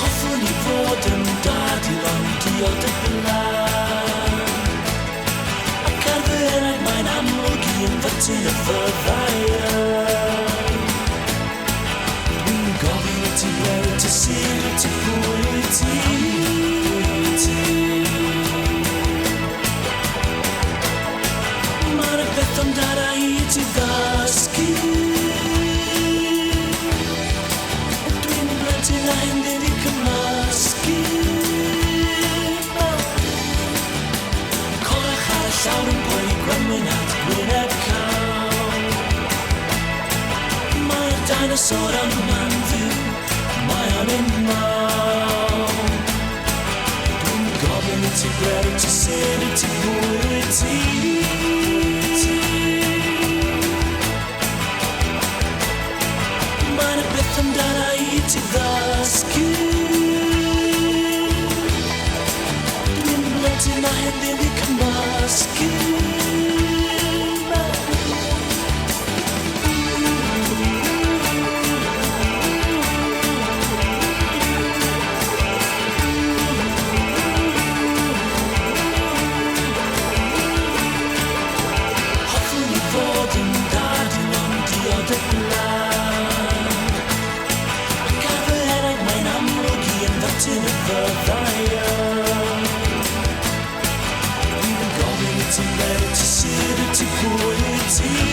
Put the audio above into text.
Hoffwn I fod yn dad I landio dy blan Ac ar fy enaid mae'n amlwg I yn fytyn y fyddaian Dwi'n gofyn I ti weld ty sy'n I ti pwy I ti Mae'n y beth amdana I ti ddysgu Dwi'n blentyn a hyn ddim I cymysgu Corach ar y llawr yn poeni gwenwyn at gwyneb cawn Mae'r dinosaur yma'n fyw Mae o'n unmawn Dwi'n gofyn I ti gweld ti sy'n I ti hwyr I ti Mae'n y beth amdana I ti ddysgu Dwi'n blentyn a hyn ddim I cymysgu Hoffwn I fod yn dad I landio dy blan Ac ar fy enaid mae'n amlwg I yn fytyn y fyddaian Dwi'n gofyn I ti weld ti sydd I ti pwy I ti